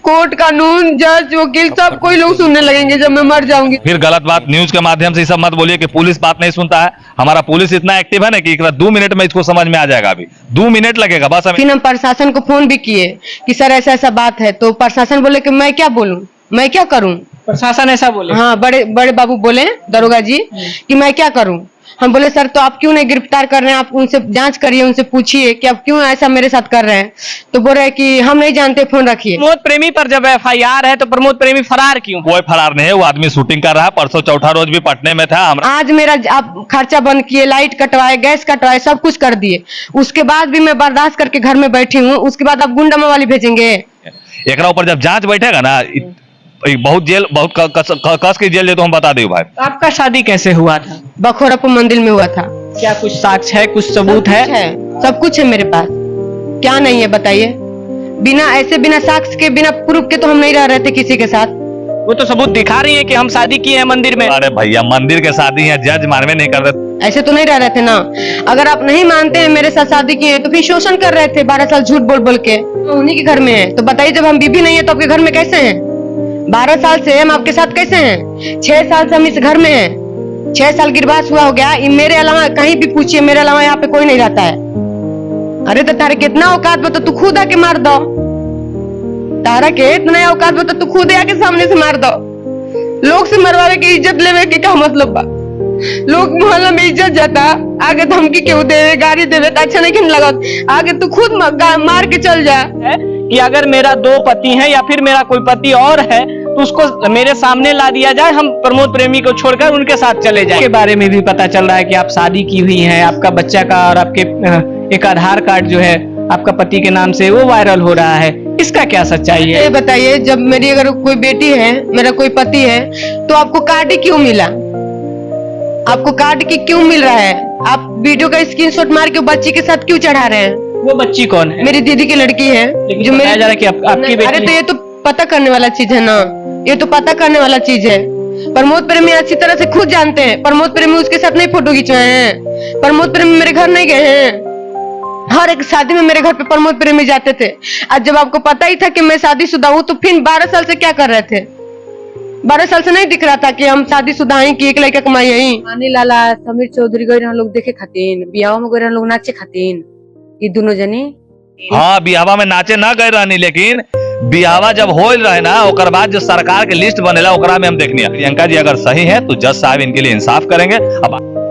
Court कानून जज वकील सब कोई लोग सुनने लगेंगे जब मैं मर जाऊंगी। फिर गलत बात न्यूज के माध्यम से ये सब मत बोलिए कि पुलिस बात नहीं सुनता है। हमारा पुलिस इतना एक्टिव है ना कि 2 मिनट में इसको समझ में आ जाएगा। अभी 2 मिनट लगेगा बस। फिर हम प्रशासन को फोन भी किए कि सर ऐसा ऐसा बात है, तो प्रशासन बोले कि मैं क्या बोलूं, मैं क्या करूं। प्रशासन ऐसा बोले? हाँ, बड़े बड़े बाबू बोले दरोगा जी कि मैं क्या करूं। हम बोले सर तो आप क्यों नहीं गिरफ्तार कर रहे हैं, आप उनसे जांच करिए, उनसे पूछिए कि आप क्यों ऐसा मेरे साथ कर रहे हैं। तो बोल रहे कि हम नहीं जानते, फोन रखिए। प्रमोद प्रेमी पर जब FIR है तो प्रमोद प्रेमी फरार क्यों? कोई फरार नहीं है, वो आदमी शूटिंग कर रहा है। परसों चौथा रोज भी पटने में था। आज मेरा आप खर्चा बंद किए, लाइट कटवाए, गैस कटवाए, सब कुछ कर दिए। उसके बाद भी मैं बर्दाश्त करके घर में बैठी हूँ। उसके बाद आप गुंडा मवाली भेजेंगे। एकरा ऊपर जब जांच बैठेगा ना, बहुत जेल, बहुत कस की जेल, तो हम बता दे भाई। आपका शादी कैसे हुआ था? बखोरापुर मंदिर में हुआ था। क्या कुछ साक्ष्य है, कुछ सबूत है? सब कुछ है मेरे पास। क्या नहीं है बताइए। बिना साक्ष्य के, बिना प्रूफ के तो हम नहीं रह रहे थे किसी के साथ। वो तो सबूत दिखा रही है कि हम शादी किए हैं मंदिर में। अरे भैया, मंदिर के शादी है, जज मानवे नहीं कर रहे। ऐसे तो नहीं रह रहे थे ना। अगर आप नहीं मानते हैं मेरे साथ शादी किए तो फिर शोषण कर रहे थे 12 साल झूठ बोल बोल के। तो उन्हीं के घर में है, तो बताइए जब हम बीबी नहीं है तो आपके घर में कैसे हैं? 12 साल से हम आपके साथ कैसे हैं? 6 साल से हम इस घर में हैं। 6 साल गिरवास हुआ हो गया। मेरे अलावा कहीं भी पूछिए, मेरे अलावा यहाँ पे कोई नहीं रहता है। अरे तो तारे कितना औकात बता, तू खुद आके मार दो। तारा के इतना औकात बता, तू खुद आके सामने से मार दो। लोग से मरवावे की इज्जत लेवे के क्या मतलब बा? लोग मोहल्ला में इज्जत जाता, आगे धमकी क्यों देवे, गाड़ी देवे तो अच्छा नहीं लगा। आगे तू खुद मार के चल जा। कि अगर मेरा 2 पति हैं या फिर मेरा कोई पति और है तो उसको मेरे सामने ला दिया जाए, हम प्रमोद प्रेमी को छोड़कर उनके साथ चले जाएं। के बारे में भी पता चल रहा है कि आप शादी की हुई हैं, आपका बच्चा का और आपके एक आधार कार्ड जो है आपका पति के नाम से वो वायरल हो रहा है। इसका क्या सच्चाई है? ये बताइए, जब मेरी अगर कोई बेटी है, मेरा कोई पति है, तो आपको कार्ड ही क्यों मिला? आपको कार्ड की क्यों मिल रहा है? आप वीडियो का स्क्रीनशॉट मार के बच्ची के साथ क्यों चढ़ा रहे हैं? वो बच्ची कौन है? मेरी दीदी की लड़की है जो मेरे जा रहा है कि आपकी बेटी। अरे तो ये तो पता करने वाला चीज है ना, ये तो पता करने वाला चीज है। प्रमोद प्रेमी अच्छी तरह से खुद जानते हैं। प्रमोद प्रेमी उसके साथ नहीं फोटो खिंचवाए हैं। प्रमोद प्रेमी मेरे घर नहीं गए हैं। हर एक शादी में मेरे घर पे प्रमोद प्रेमी जाते थे। आज जब आपको पता ही था कि मैं शादीशुदा हूँ, तो फिर 12 साल से क्या कर रहे थे? 12 साल से नहीं दिख रहा था कि हम शादीशुदा हैं कि एक लड़का कमाई है? मानी लाला समीर चौधरी गए लोग देखे खातिर, बियाह में गए लोग नाचे खातिर, ये दोनों जनी। हाँ, बिहावा में नाचे ना गए रहनी, लेकिन बिहावा जब हो रहे ना, ओकर बाद जो सरकार के लिस्ट बनेला ओकरा में हम देखनी। प्रियंका जी अगर सही है तो जज साहब इनके लिए इंसाफ करेंगे।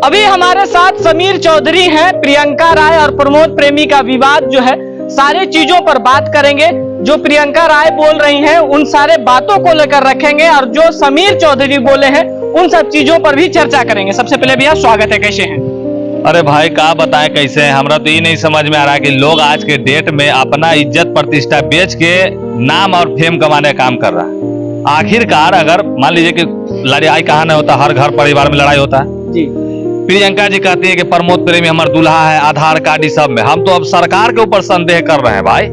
अभी हमारे साथ समीर चौधरी हैं। प्रियंका राय और प्रमोद प्रेमी का विवाद जो है, सारे चीजों पर बात करेंगे। जो प्रियंका राय बोल रही हैं उन सारे बातों को लेकर रखेंगे, और जो समीर चौधरी बोले हैं उन सब चीजों पर भी चर्चा करेंगे। सबसे पहले भैया स्वागत है, कैसे हैं? अरे भाई क्या बताएं कैसे हैं। हमरा तो ये नहीं समझ में आ रहा कि लोग आज के डेट में अपना इज्जत प्रतिष्ठा बेच के नाम और फेम कमाने का काम कर रहा है। आखिरकार अगर मान लीजिए कि लड़ाई कहाँ नहीं होता, हर घर परिवार में लड़ाई होता है जी। प्रियंका जी कहती है कि प्रमोद प्रेमी हमारा दूल्हा है, आधार कार्ड सब में। हम तो अब सरकार के ऊपर संदेह कर रहे हैं भाई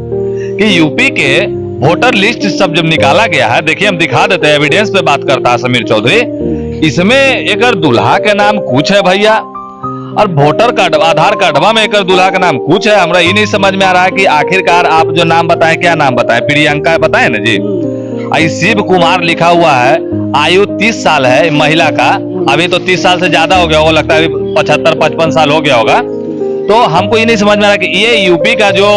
कि यूपी के वोटर लिस्ट सब जब निकाला गया है, देखिए हम दिखा देते हैं, एविडेंस पे बात करता है समीर चौधरी। इसमें एक दूल्हा के नाम कुछ है भैया, और वोटर कार्ड आधार कार्डवा में एक दूल्हा का नाम कुछ है। हमरा ये नहीं समझ में आ रहा है कि आखिरकार आप जो नाम बताएं, क्या नाम बताएं? प्रियंका बताएं ना जी। शिव कुमार लिखा हुआ है, आयु 30 साल है महिला का। अभी तो 30 साल से ज्यादा हो गया होगा, लगता है अभी 75-55 साल हो गया होगा। तो हमको ये नहीं समझ में आ रहा कि ये यूपी का जो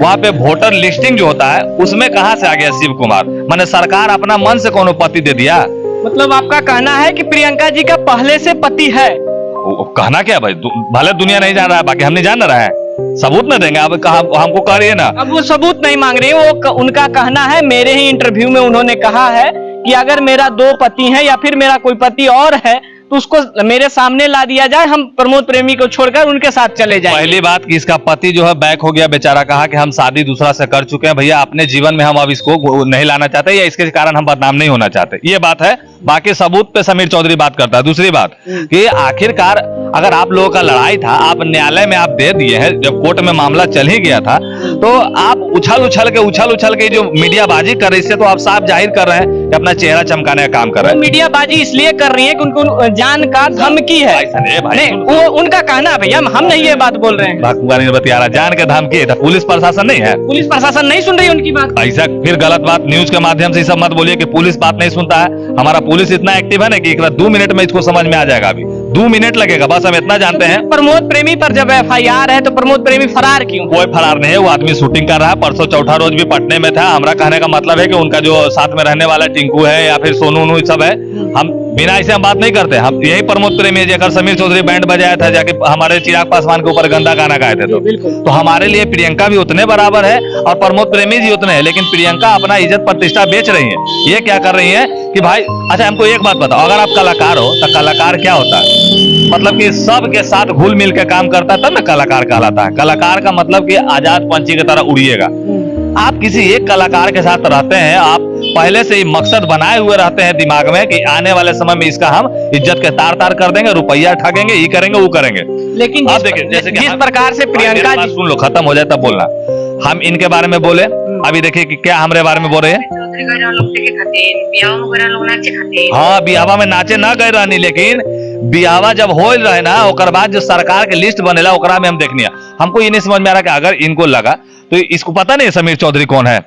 वहाँ पे वोटर लिस्टिंग जो होता है उसमें कहाँ से आ गया शिव कुमार? माने सरकार अपना मन से कोनो पति दे दिया? मतलब आपका कहना है कि प्रियंका जी का पहले से पति है? कहना क्या भाई, भले दुनिया नहीं जान रहा है, बाकी हम नहीं जान रहा है। सबूत न देंगे अब, हमको कह रही है ना। अब वो सबूत नहीं मांग रही, वो उनका कहना है। मेरे ही इंटरव्यू में उन्होंने कहा है कि अगर मेरा 2 पति हैं या फिर मेरा कोई पति और है तो उसको मेरे सामने ला दिया जाए, हम प्रमोद प्रेमी को छोड़कर उनके साथ चले जाएं। पहली बात कि इसका पति जो है बैक हो गया बेचारा, कहा कि हम शादी दूसरा से कर चुके हैं भैया, अपने जीवन में हम अब इसको नहीं लाना चाहते या इसके कारण हम बदनाम नहीं होना चाहते। ये बात है। बाकी सबूत पे समीर चौधरी बात करता है। दूसरी बात कि आखिरकार अगर आप लोगों का लड़ाई था, आप न्यायालय में आप दे दिए हैं, जब कोर्ट में मामला चल ही गया था, तो आप उछल के जो मीडियाबाजी कर रही है, तो आप साफ जाहिर कर रहे हैं कि अपना चेहरा चमकाने का काम कर रहे हैं। मीडियाबाजी इसलिए कर रही है कि उनको जान का धमकी है। नहीं, वो उनका कहना है भैया, हम नहीं ये बात बोल रहे हैं। बतिया रहा, जान के धमकी है, पुलिस प्रशासन नहीं है, पुलिस प्रशासन नहीं सुन रही उनकी बात। ऐसा फिर गलत बात न्यूज के माध्यम से सब मत बोलिए कि पुलिस बात नहीं सुनता है। हमारा पुलिस इतना एक्टिव है ना कि 2 मिनट में इसको समझ में आ जाएगा। अभी 2 मिनट लगेगा, बस हम इतना जानते हैं। प्रमोद प्रेमी पर जब FIR है तो प्रमोद प्रेमी फरार क्यों? कोई फरार नहीं है, वो आदमी शूटिंग कर रहा है। परसों चौथा रोज भी पटने में था। हमारा कहने का मतलब है कि उनका जो साथ में रहने वाला टिंकू है या फिर सोनू सब है, हम बिना ऐसे हम बात नहीं करते। हम यही प्रमोद प्रेमी जगह समीर चौधरी बैंड बजाया था, जाके हमारे चिराग पासवान के ऊपर गंदा गाना गाए थे। तो हमारे लिए प्रियंका भी उतने बराबर है और प्रमोद प्रेमी जी उतने हैं। लेकिन प्रियंका अपना इज्जत प्रतिष्ठा बेच रही है। ये क्या कर रही है कि भाई, अच्छा हमको एक बात बताओ, अगर आप कलाकार हो तो कलाकार क्या होता है? मतलब कि सबके साथ घुल मिल के काम करता है तब ना कलाकार कहलाता है। कलाकार का मतलब कि आजाद पंछी की तरह उड़िएगा। आप किसी एक कलाकार के साथ रहते हैं, आप पहले से ही मकसद बनाए हुए रहते हैं दिमाग में कि आने वाले समय में इसका हम इज्जत के तार कर देंगे, रुपया ठगेंगे, ये करेंगे वो करेंगे। लेकिन आप देखिए, जैसे कि जिस प्रकार से प्रियंका जी, सुन लो, खत्म हो जाए तब बोलना। हम इनके बारे में बोले, अभी देखिए कि क्या हमारे बारे में बोल रहे हैं। हाँ, बियावा में नाचे ना गए रहनी, लेकिन बियावा जब हो रहे ना, ओकर बाद जो सरकार के लिस्ट बनेला ओकरा में हम देखनी है। हमको ये नहीं समझ में आ रहा कि अगर इनको लगा तो इसको पता नहीं समीर चौधरी कौन है,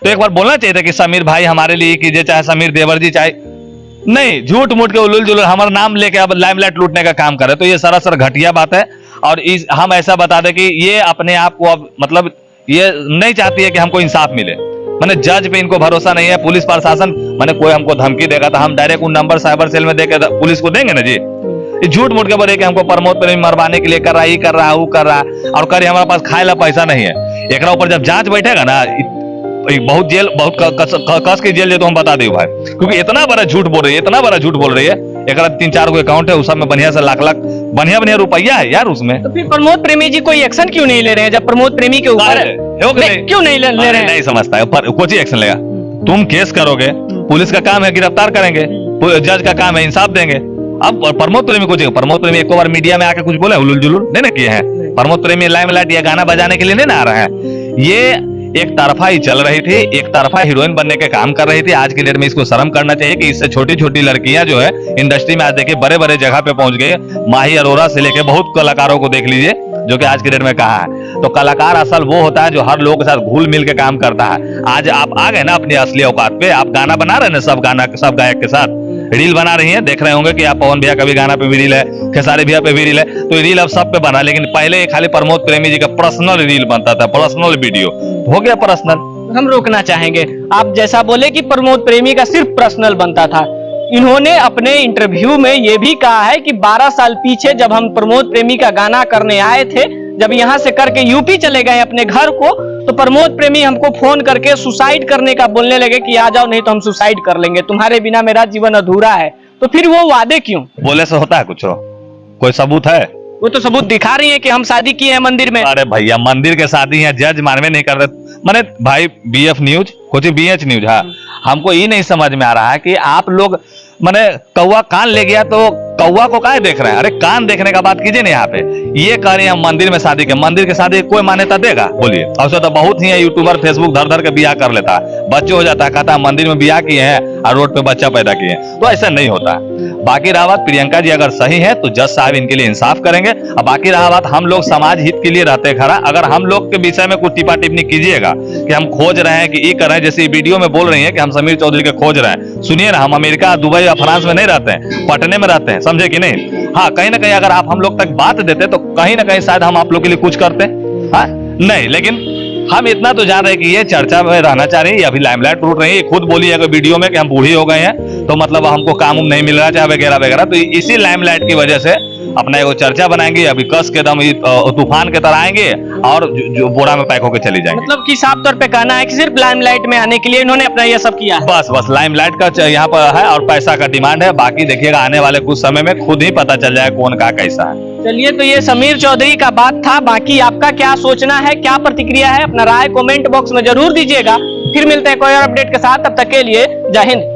तो एक बार बोलना चाहिए था कि समीर भाई हमारे लिए कीजिए, चाहे समीर देवर जी, चाहे नहीं झूठ मूठ के उलूल जुलूल हमारा नाम लेके अब लाइमलाइट लूटने का काम करे, तो ये सरासर घटिया बात है। और हम ऐसा बता दें कि ये अपने आप को अब मतलब ये नहीं चाहती है कि हमको इंसाफ मिले। मैंने जज पे इनको भरोसा नहीं है, पुलिस प्रशासन, मैंने कोई हमको धमकी देगा तो हम डायरेक्ट उन नंबर साइबर सेल में देके पुलिस को देंगे ना जी। झूठ मूठ के बोले कि हमको प्रमोद प्रेमी मरवाने के लिए कर रहा है, ये कर रहा है, वो कर रहा है, और करिए हमारे पास खाए ला पैसा नहीं है। एक ऊपर जब जांच बैठेगा ना, बहुत जेल, बहुत कस के जेल तो हम बता दे भाई, क्योंकि इतना बड़ा झूठ बोल रही है, इतना बड़ा झूठ बोल रही है। एक 3-4 गो अकाउंट है, उस सब में बढ़िया से लाख बढ़िया रुपया है यार उसमें। तो फिर प्रमोद प्रेमी जी कोई एक्शन क्यों नहीं ले रहे हैं जब प्रमोद प्रेमी के ऊपर क्यों नहीं ले रहे हैं? नहीं समझता है, कुछ एक्शन लेगा। तुम केस करोगे, पुलिस का काम है गिरफ्तार करेंगे, जज का काम है इंसाफ देंगे। अब प्रमोद प्रेमी कुछ, प्रमोद प्रेमी एक बार मीडिया में आके कुछ बोले हुलूल जुलूल नहीं ना किए हैं। प्रमोद प्रेमी लाइमलाइट या गाना बजाने के लिए नहीं ना आ रहा है। ये एक तरफा ही चल रही थी, एक तरफा हीरोइन बनने के काम कर रही थी। आज की डेट में इसको शर्म करना चाहिए कि इससे छोटी छोटी लड़कियां जो है इंडस्ट्री में आज देखिए बड़े बड़े जगह पे पहुंच गए। माही अरोरा से लेके बहुत कलाकारों को देख लीजिए जो कि आज की डेट में कहा है। तो कलाकार असल वो होता है जो हर लोगों के साथ घुल मिल के काम करता है। आज आप आ गए ना अपनी असली औकात पे, आप गाना बना रहे हैं ना, सब गायक के साथ रील बना रही हैं। देख रहे होंगे कि आप पवन भैया का भी गाना पे भी रील है, खेसारी भैया पे भी रील है, तो रील अब सब पे बना। लेकिन पहले खाली प्रमोद प्रेमी जी का पर्सनल रील बनता था, पर्सनल वीडियो हो गया पर्सनल। हम रोकना चाहेंगे, आप जैसा बोले कि प्रमोद प्रेमी का सिर्फ पर्सनल बनता था। इन्होंने अपने इंटरव्यू में ये भी कहा है कि 12 साल पीछे जब हम प्रमोद प्रेमी का गाना करने आए थे, जब यहाँ से करके यूपी चले गए अपने घर को, तो प्रमोद प्रेमी हमको फोन करके सुसाइड करने का बोलने लगे कि आ जाओ नहीं तो हम सुसाइड कर लेंगे, तुम्हारे बिना मेरा जीवन अधूरा है। तो फिर वो वादे क्यों? बोले से होता है कुछ? कोई सबूत है? वो तो सबूत दिखा रही है कि हम शादी किए हैं मंदिर में। अरे भैया मंदिर के शादी है, जज मानवे नहीं कर रहे। मैंने भाई BF न्यूज कुछ BH न्यूज है, हमको ये नहीं समझ में आ रहा है कि आप लोग मैंने कौवा कान ले गया तो कौवा को काहे देख रहे हैं? अरे कान देखने का बात कीजिए ना। यहाँ पे ये कह रहे हैं हम मंदिर में शादी के, मंदिर के शादी कोई मान्यता देगा? बोलिए। और तो बहुत ही है यूट्यूबर फेसबुक धर के बियाह कर लेता है, बच्चे हो जाता है, कहता है मंदिर में बियाह किए हैं और रोड पे बच्चा पैदा किए हैं। तो ऐसा नहीं होता है। बाकी रहा बात प्रियंका जी अगर सही है तो जज साहब इनके लिए इंसाफ करेंगे। और बाकी रहा बात हम लोग समाज हित के लिए रहते खड़ा। अगर हम लोग के विषय में कुछ टिप्पा टिप्पणी कीजिएगा कि हम खोज रहे हैं कि ये कर रहे हैं, जैसे वीडियो में बोल रही है कि हम समीर चौधरी के खोज रहे हैं, सुनिए ना, हम अमेरिका, दुबई या फ्रांस में नहीं रहते हैं, पटने में रहते हैं, समझे कि नहीं? हाँ, कहीं ना कहीं अगर आप हम लोग तक बात देते तो कहीं ना कहीं शायद हम आप लोग के लिए कुछ करते। हाँ नहीं, लेकिन हम इतना तो जान रहे हैं कि ये चर्चा में रहना चाह रही है, अभी लाइमलाइट लूट रही है। खुद बोली है वीडियो में कि हम बूढ़ी हो गए हैं तो मतलब हमको काम नहीं मिल रहा है वगैरह वगैरह। तो इसी लाइमलाइट की वजह से अपना एगो चर्चा बनाएंगे, अभी कस के दम तूफान के तरह आएंगे और जो बोरा में पैक होकर चली जाएंगे। मतलब कि साफ तौर पे कहना है कि सिर्फ लाइमलाइट में आने के लिए इन्होंने अपना ये सब किया। बस लाइमलाइट का यहाँ पर है और पैसा का डिमांड है। बाकी देखिएगा आने वाले कुछ समय में खुद ही पता चल जाए कौन का कैसा है। चलिए, तो ये समीर चौधरी का बात था। बाकी आपका क्या सोचना है, क्या प्रतिक्रिया है, अपना राय कमेंट बॉक्स में जरूर दीजिएगा। फिर मिलते हैं कोई और अपडेट के साथ, तब तक के लिए जय हिंद।